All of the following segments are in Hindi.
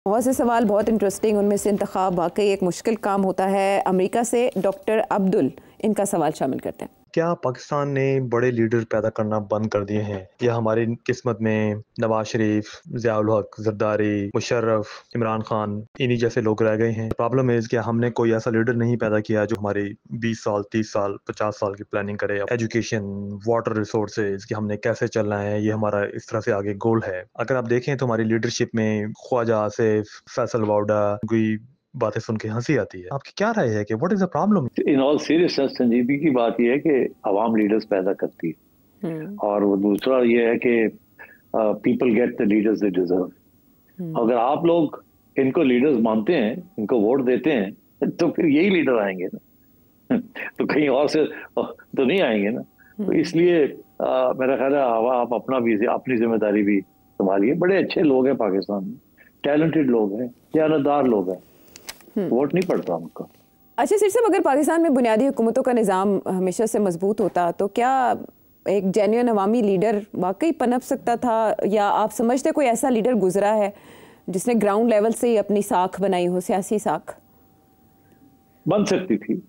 बहुत से सवाल बहुत इंटरेस्टिंग, उनमें से इंतखाब वाकई एक मुश्किल काम होता है। अमेरिका से डॉक्टर अब्दुल इनका सवाल शामिल करते हैं। क्या पाकिस्तान ने बड़े लीडर पैदा करना बंद कर दिए हैं या हमारी किस्मत में नवाज शरीफ, ज़ियाउल हक, जरदारी, मुशर्रफ, इमरान खान इन्हीं जैसे लोग रह गए हैं? प्रॉब्लम इज़ कि हमने कोई ऐसा लीडर नहीं पैदा किया जो हमारी 20 साल, 30 साल, 50 साल की प्लानिंग करे। एजुकेशन, वाटर रिसोर्सेज कि हमने कैसे चलना है, ये हमारा इस तरह से आगे गोल है। अगर आप देखें तो हमारी लीडरशिप में ख्वाजा आसिफ, फैसल वाउडा कोई बातें सुन के हंसी आती है। आपकी क्या राय है कि what is the problem? In all seriousness संजीदगी की बात यह है कि अवाम लीडर्स पैदा करती है और वो दूसरा ये है कि people get the leaders they deserve. अगर आप लोग इनको लीडर्स मानते हैं, इनको वोट देते हैं, तो फिर यही लीडर आएंगे ना तो कहीं और से तो नहीं आएंगे ना। तो इसलिए मेरा ख्याल है आप अपना भी अपनी जिम्मेदारी भी संभालिए। बड़े अच्छे लोग हैं पाकिस्तान में, टैलेंटेड लोग हैं, दयानतदार लोग हैं, वोट नहीं पड़ता उनका। अच्छा सिर साहब, अगर पाकिस्तान में बुनियादी हुकूमतों का निज़ाम हमेशा से मजबूत होता तो क्या एक जेन्युइन अवामी लीडर वाकई पनप सकता था, या आप समझते कोई ऐसा लीडर गुजरा है जिसने ग्राउंड लेवल से ही अपनी साख बनाई हो, सियासी साख? बन सकती थी,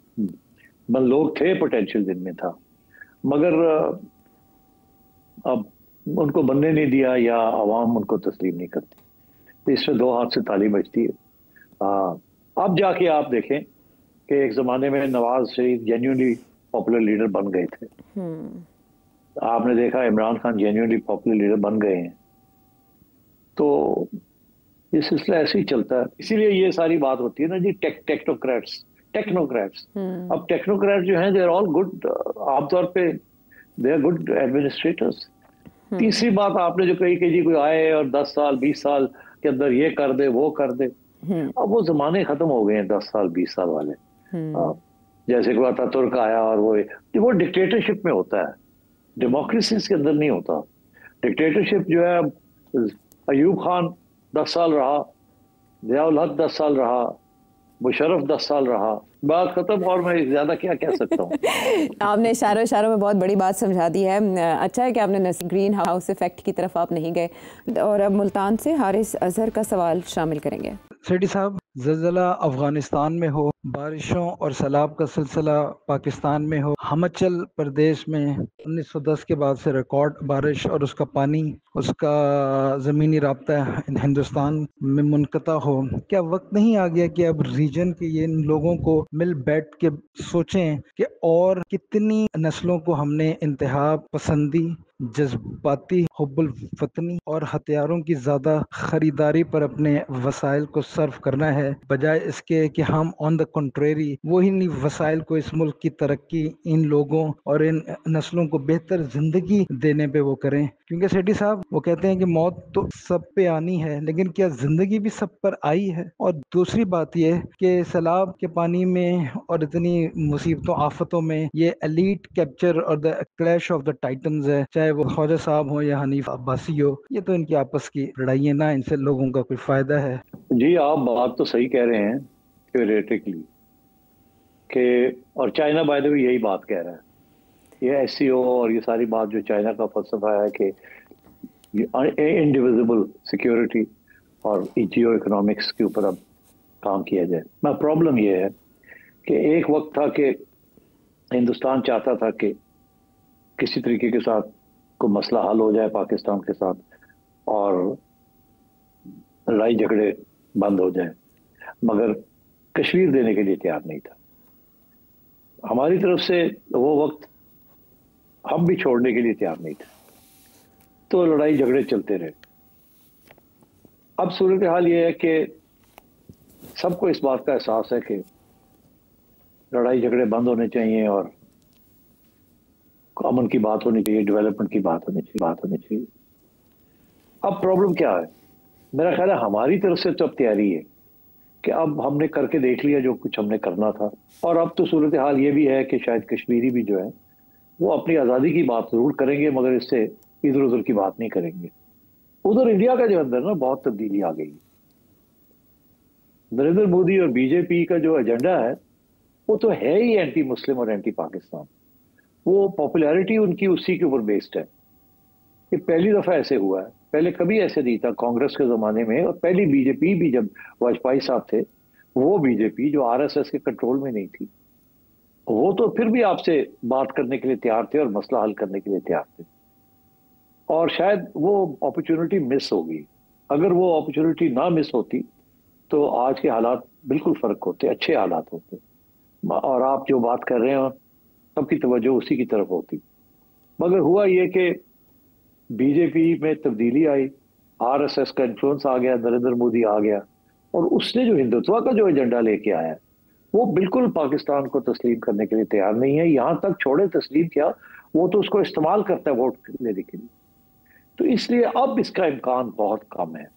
लोग थे, पोटेंशियल जिनमें था, मगर अब उनको बनने नहीं दिया या अवाम उनको तस्लीम नहीं करती। तो इसमें दो हाथ से ताली बजती है। अब जाके आप देखें कि एक जमाने में Nawaz Sharif genuinely popular leader बन गए थे। आपने देखा Imran Khan genuinely popular leader बन गए हैं। तो ये सिलसिला ऐसे ही चलता है। इसीलिए ये सारी बात होती है ना जी, टेक्नोक्रेट्स। अब टेक्नोक्रेट जो हैं, दे आर ऑल गुड, आमतौर पे दे आर गुड एडमिनिस्ट्रेटर्स। तीसरी बात आपने जो कही कि जी कोई आए और 10 साल 20 साल के अंदर ये कर दे वो कर दे, अब वो जमाने खत्म हो गए हैं 10 साल 20 साल वाले। जैसे कोई अतातुर्क आया और वो डिक्टेटरशिप में होता है, डेमोक्रेसी के अंदर नहीं होता। डिक्टेटरशिप जो है, अयूब खान 10 साल रहा, ज़ियाउल हक 10 साल रहा, मुशर्रफ 10 साल रहा, बात खत्म। और मैं ज्यादा क्या कह सकता हूँ आपने इशारों में बहुत बड़ी बात समझा दी है। अच्छा है कि आपने ग्रीन हाउस इफेक्ट की तरफ आप नहीं गए। और अब मुल्तान से हारिस अजहर का सवाल शामिल करेंगे। सेठी साहब, ज़लज़ला अफ़गानिस्तान में हो, बारिशों और सैलाब का सिलसिला पाकिस्तान में हो, हिमाचल प्रदेश में 1910 के बाद से रिकॉर्ड बारिश और उसका पानी, उसका ज़मीनी राब्ता हिंदुस्तान में मुनक़ता हो, क्या वक्त नहीं आ गया कि अब रीजन के ये लोगों को मिल बैठ के सोचें कि और कितनी नस्लों को हमने इंतहा पसंदी, जज्बाती, हुब्बुल वतनी और हथियारों की ज़्यादा ख़रीदारी पर अपने वसाइल को सर्व करना है, बजाय इसके कि हम ऑन द कंट्रेरी वही वसाइल को इस मुल्क की तरक्की, इन लोगों और इन नस्लों को बेहतर ज़िंदगी देने पे वो करें। क्योंकि सेठी साहब वो कहते हैं कि मौत तो सब पे आनी है, लेकिन क्या ज़िंदगी भी सब पर आई है? और दूसरी बात ये कि सैलाब के पानी में और इतनी मुसीबतों आफतों में ये एलीट कैप्चर और the clash of the titans है, चाहे वो ख्वाजा साहब हो या हनीफ अब्बासी हो, ये तो इनकी आपस की लड़ाई है ना, इनसे लोगों का कोई फायदा है? जी आप बात तो सही कह रहे हैं थ्योरेटिकली कि, और चाइना बाय द वे यही बात कह रहा है। ये एससीओ और ये सारी बात जो चाइना का फलसफा है कि इंडिविजिबल सिक्योरिटी और जियो इकोनॉमिक्स के ऊपर अब काम किया जाए। मैं प्रॉब्लम ये है कि एक वक्त था कि हिंदुस्तान चाहता था कि किसी तरीके के साथ कोई मसला हल हो जाए पाकिस्तान के साथ और लड़ाई झगड़े बंद हो जाए, मगर कश्मीर देने के लिए तैयार नहीं था। हमारी तरफ से वो वक्त हम भी छोड़ने के लिए तैयार नहीं थे, तो लड़ाई झगड़े चलते रहे। अब सूरत हाल ये है कि सबको इस बात का एहसास है कि लड़ाई झगड़े बंद होने चाहिए और अमन की बात होनी चाहिए, डेवलपमेंट की बात होनी चाहिए। अब प्रॉब्लम क्या है? मेरा ख्याल है हमारी तरफ से तो अब तैयारी है कि अब हमने करके देख लिया जो कुछ हमने करना था, और अब तो सूरत हाल ये भी है कि शायद कश्मीरी भी जो है वो अपनी आज़ादी की बात जरूर करेंगे, मगर इससे इधर उधर की बात नहीं करेंगे। उधर इंडिया का जो अंदर ना बहुत तब्दीली आ गई। नरेंद्र मोदी और बीजेपी का जो एजेंडा है वो तो है ही एंटी मुस्लिम और एंटी पाकिस्तान। वो पॉपुलैरिटी उनकी उसी के ऊपर बेस्ड है। ये पहली दफा ऐसे हुआ है पहले कभी ऐसे नहीं था कांग्रेस के ज़माने में, और पहली बीजेपी भी जब वाजपेयी साहब थे, वो बीजेपी जो आरएसएस के कंट्रोल में नहीं थी, वो तो फिर भी आपसे बात करने के लिए तैयार थे और मसला हल करने के लिए तैयार थे। और शायद वो अपॉर्चुनिटी मिस होगी। अगर वो अपॉर्चुनिटी ना मिस होती तो आज के हालात बिल्कुल फर्क होते, अच्छे हालात होते, और आप जो बात कर रहे हो सबकी तवज्जो उसी की तरफ होती। मगर हुआ ये कि बीजेपी में तब्दीली आई, आरएसएस का इन्फ्लुएंस आ गया, नरेंद्र मोदी आ गया, और उसने जो हिंदुत्व का जो एजेंडा लेके आया वो बिल्कुल पाकिस्तान को तस्लीम करने के लिए तैयार नहीं है। यहां तक छोड़े तस्लीम क्या, वो तो उसको इस्तेमाल करता है वोट लेने के लिए। तो इसलिए अब इसका इम्कान बहुत कम है।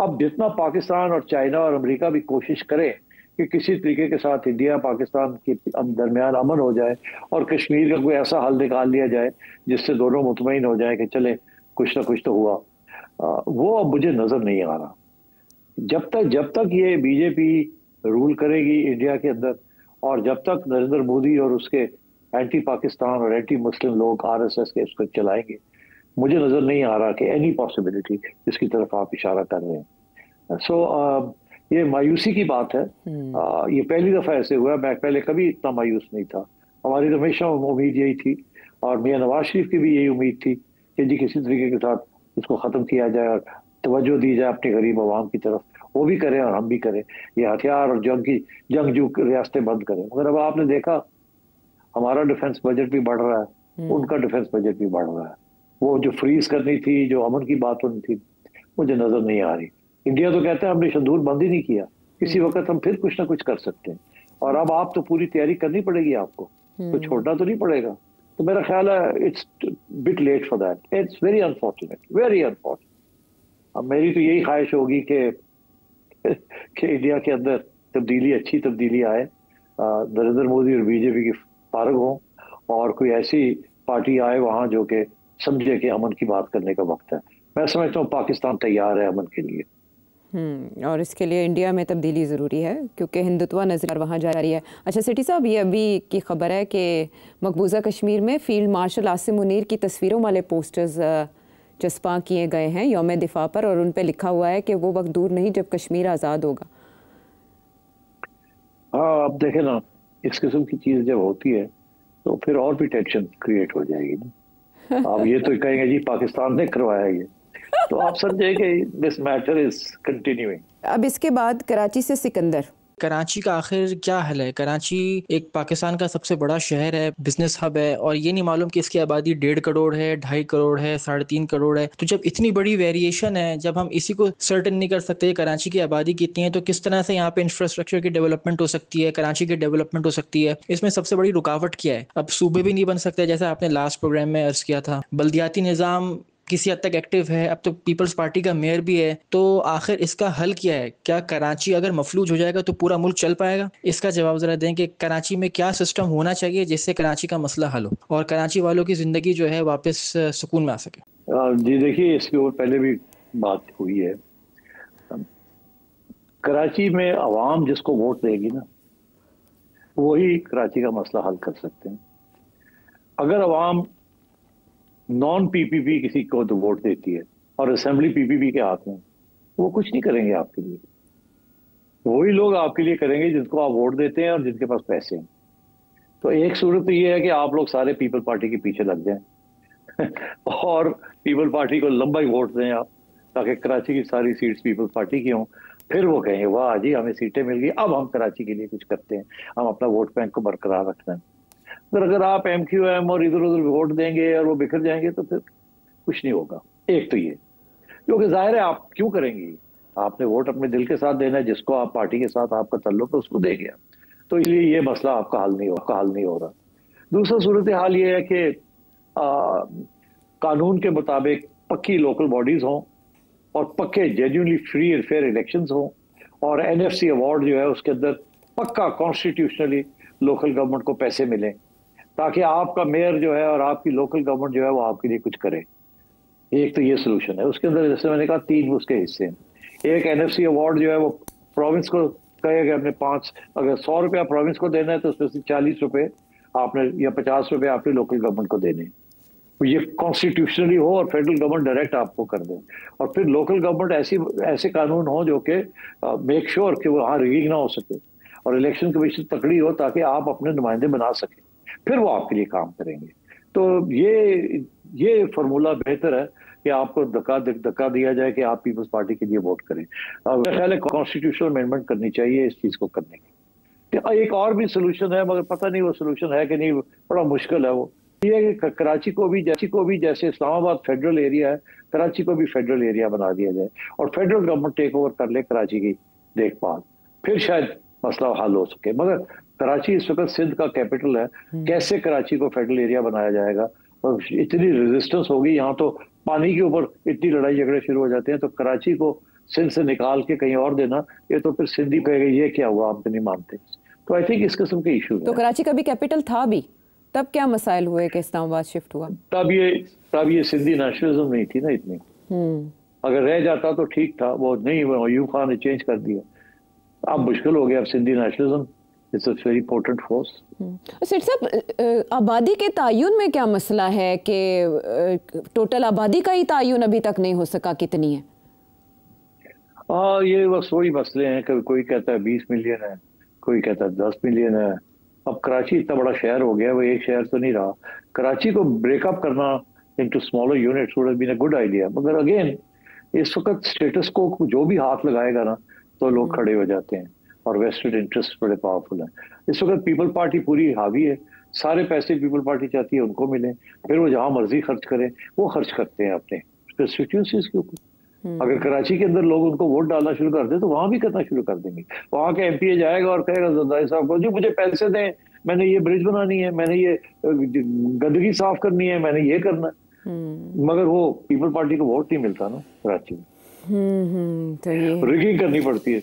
अब जितना पाकिस्तान और चाइना और अमेरिका भी कोशिश करें कि किसी तरीके के साथ इंडिया पाकिस्तान के दरमियान अमन हो जाए और कश्मीर का कोई ऐसा हल निकाल लिया जाए जिससे दोनों मुतमईन हो जाए कि चले कुछ ना कुछ तो हुआ, वो अब मुझे नजर नहीं आ रहा। जब तक ये बीजेपी रूल करेगी इंडिया के अंदर, और जब तक नरेंद्र मोदी और उसके एंटी पाकिस्तान और एंटी मुस्लिम लोग आरएसएस के इसको चलाएंगे, मुझे नजर नहीं आ रहा कि एनी पॉसिबिलिटी जिसकी तरफ आप इशारा कर रहे हैं। सो ये मायूसी की बात है। ये पहली दफा ऐसे हुआ, मैं पहले कभी इतना मायूस नहीं था। हमारी तो हमेशा उम्मीद यही थी, और मियां नवाज शरीफ की भी यही उम्मीद थी कि जी किसी तरीके के साथ इसको खत्म किया जाए और तवज्जो दी जाए अपनी गरीब आवाम की तरफ। वो भी करें और हम भी करें, ये हथियार और जंगजू रियासतें बंद करें। मगर अब आपने देखा हमारा डिफेंस बजट भी बढ़ रहा है, उनका डिफेंस बजट भी बढ़ रहा है। वो जो फ्रीज करनी थी, जो अमन की बात होनी थी, मुझे नजर नहीं आ रही। इंडिया तो कहता है हमने संदूर बंद ही नहीं किया, किसी वक्त हम फिर कुछ ना कुछ कर सकते हैं। और अब आप तो पूरी तैयारी करनी पड़ेगी आपको, तो छोड़ना तो नहीं पड़ेगा। तो मेरा ख्याल है it's bit late for that. It's very unfortunate, very unfortunate. अब मेरी तो यही ख्वाहिश होगी कि इंडिया के अंदर तब्दीली, अच्छी तब्दीली आए, नरेंद्र मोदी और बीजेपी की फारग हो, और कोई ऐसी पार्टी आए वहां जो कि समझे कि अमन की बात करने का वक्त है। मैं समझता हूँ पाकिस्तान तैयार है अमन के लिए। और इसके लिए इंडिया में तब्दीली ज़रूरी है क्योंकि हिंदुत्व नज़र वहाँ जा रही है। अच्छा सिटी साहब, ये अभी की खबर है कि मकबूजा कश्मीर में फील्ड मार्शल आसिम मुनीर की तस्वीरों वाले पोस्टर्स चस्पा किए गए हैं यौम दिफा पर, और उन पर लिखा हुआ है कि वो वक्त दूर नहीं जब कश्मीर आज़ाद होगा। हाँ, अब देखे ना, इस किस्म की चीज़ जब होती है तो फिर और भी टेंशन क्रिएट हो जाएगी ना। अब ये तो कहेंगे जी पाकिस्तान ने करवाया ये, तो आप समझे कि दिस मैटर इज कंटिन्यूइंग। अब इसके बाद कराची से सिकंदर, कराची का आखिर क्या हाल है? कराची एक पाकिस्तान का सबसे बड़ा शहर है, बिजनेस हब है, और ये नहीं मालूम कि इसकी आबादी 1.5 करोड़ है, 2.5 करोड़ है, 3.5 करोड़ है। तो जब इतनी बड़ी वेरिएशन है, जब हम इसी को सर्टेन नहीं कर सकते कराची की आबादी कितनी है, तो किस तरह से यहाँ पे इंफ्रास्ट्रक्चर की डेवलपमेंट हो सकती है, कराची की डेवलपमेंट हो सकती है? इसमें सबसे बड़ी रुकावट क्या है? अब सूबे भी नहीं बन सकते, जैसा आपने लास्ट प्रोग्राम में अर्ज किया था। बल्दियाती निज़ाम किसी हद तक एक्टिव है, अब तो पीपल्स पार्टी का मेयर भी है। तो आखिर इसका हल क्या है? क्या कराची अगर मफलूज हो जाएगा तो पूरा मुल्क चल पाएगा? इसका जवाब जरा दें कि कराची में क्या सिस्टम होना चाहिए जिससे कराची का मसला हल हो और कराची वालों की जिंदगी जो है वापस सुकून में आ सके। जी देखिए, इसके ऊपर पहले भी बात हुई है। कराची में अवाम जिसको वोट देगी ना, वही कराची का मसला हल कर सकते हैं। अगर अवाम नॉन पीपीपी किसी को तो वोट देती है और असेंबली पीपीपी के हाथ में, वो कुछ नहीं करेंगे आपके लिए। वही लोग आपके लिए करेंगे जिनको आप वोट देते हैं और जिनके पास पैसे हैं। तो एक सूरत तो ये है कि आप लोग सारे पीपल पार्टी के पीछे लग जाएं और पीपल पार्टी को लंबा ही वोट दें आप, ताकि कराची की सारी सीट्स पीपल पार्टी की हों। फिर वो कहेंगे वाह जी हमें सीटें मिल गई, अब हम कराची के लिए कुछ करते हैं, हम अपना वोट बैंक को बरकरार रखते हैं। अगर आप MQM और इधर उधर वोट देंगे और वो बिखर जाएंगे तो फिर कुछ नहीं होगा। एक तो ये, क्योंकि जाहिर है आप क्यों करेंगे, आपने वोट अपने दिल के साथ देना है, जिसको आप पार्टी के साथ आपका तल्लुक है उसको देंगे, तो इसलिए ये मसला आपका हल नहीं हो रहा। दूसरा सूरत हाल ये है कि कानून के मुताबिक पक्की लोकल बॉडीज हों और पक्के genuinely free and fair elections हों, और NFC अवार्ड जो है उसके अंदर पक्का कॉन्स्टिट्यूशनली लोकल गवर्नमेंट को पैसे मिलें, ताकि आपका मेयर जो है और आपकी लोकल गवर्नमेंट जो है वो आपके लिए कुछ करे। एक तो ये सोल्यूशन है। उसके अंदर जैसे मैंने कहा 3 उसके हिस्से हैं। एक NFC अवार्ड जो है वो प्रोविंस को कहेगा अपने 5, अगर 100 रुपया प्रोविंस को देना है तो उसमें से 40 रुपए आपने या 50 रुपए आपने लोकल गवर्नमेंट को देने। ये कॉन्स्टिट्यूशनली हो और फेडरल गवर्नमेंट डायरेक्ट आपको कर दे, और फिर लोकल गवर्नमेंट ऐसे कानून हो जो कि मेक श्योर कि वहाँ रिगिंग ना हो सके, और इलेक्शन कमीशन तकड़ी हो ताकि आप अपने नुमाइंदे बना सकें, फिर वो आपके लिए काम करेंगे। तो ये फार्मूला बेहतर है कि आपको धक्का दिया जाए कि आप पीपल्स पार्टी के लिए वोट करें। मेरा ख्याल है कॉन्स्टिट्यूशनल अमेंडमेंट करनी चाहिए इस चीज को करने की। एक और भी सोल्यूशन है, मगर पता नहीं वो सोल्यूशन है कि नहीं, बड़ा मुश्किल है वो। ये है कि कराची को भी जैसे इस्लामाबाद फेडरल एरिया है, कराची को भी फेडरल एरिया बना दिया जाए और फेडरल गवर्नमेंट टेक ओवर कर ले कराची की देखभाल, फिर शायद मसला हल हो सके। मगर कराची इस वक्त सिंध का कैपिटल है, कैसे कराची को फेडरल एरिया बनाया जाएगा? और इतनी रेजिस्टेंस होगी यहाँ, तो पानी के ऊपर इतनी लड़ाई झगड़े शुरू हो जाते हैं, तो कराची को सिंध से निकाल के कहीं और देना, ये तो फिर सिंधी कहेगा ये क्या हुआ, आप तो नहीं मानते। तो आई थिंक इस किस्म के इशू तो कराची का भी कैपिटल था भी, तब क्या मसाइल हुए कि इस्लामाबाद शिफ्ट हुआ? तब ये सिंधी नेशनलिज्म नहीं थी ना इतनी। अगर रह जाता तो ठीक था, वो नहीं, अयूब खान ने चेंज कर दिया, अब मुश्किल हो गया। अब Sindhi nationalism it's a very important force. सेठ साहब, आबादी के तायुन में क्या मसला है कि टोटल आबादी का ही तायुन अभी तक नहीं हो सका, कितनी है? ये बस वही मसले हैं कि कोई कहता है 20 मिलियन है, कोई कहता है 10 मिलियन है। अब कराची इतना बड़ा शहर हो गया, वो एक शहर तो नहीं रहा। कराची को ब्रेकअप करना into smaller units would have been a good idea, मगर अगेन इस वक्त स्टेटस को जो भी हाथ लगाएगा ना, तो लोग खड़े हो जाते हैं, और वेस्टेड इंटरेस्ट बड़े पावरफुल हैं। इस वक्त पीपल पार्टी पूरी हावी है, सारे पैसे पीपल पार्टी चाहती है उनको मिले, फिर वो जहां मर्जी खर्च करें, वो खर्च करते हैं अपने कंस्टिट्यूएंसीज के ऊपर। अगर कराची के अंदर लोग उनको वोट डालना शुरू कर दे तो वहां भी करना शुरू कर देंगे। वहां के एमपी जाएगा और कहेगा जरदारी साहब को, जी मुझे पैसे दें, मैंने ये ब्रिज बनानी है, मैंने ये गंदगी साफ करनी है, मैंने ये करना है। मगर वो पीपल पार्टी को वोट नहीं मिलता ना कराची में, तो ये रिगिंग करनी पड़ती है।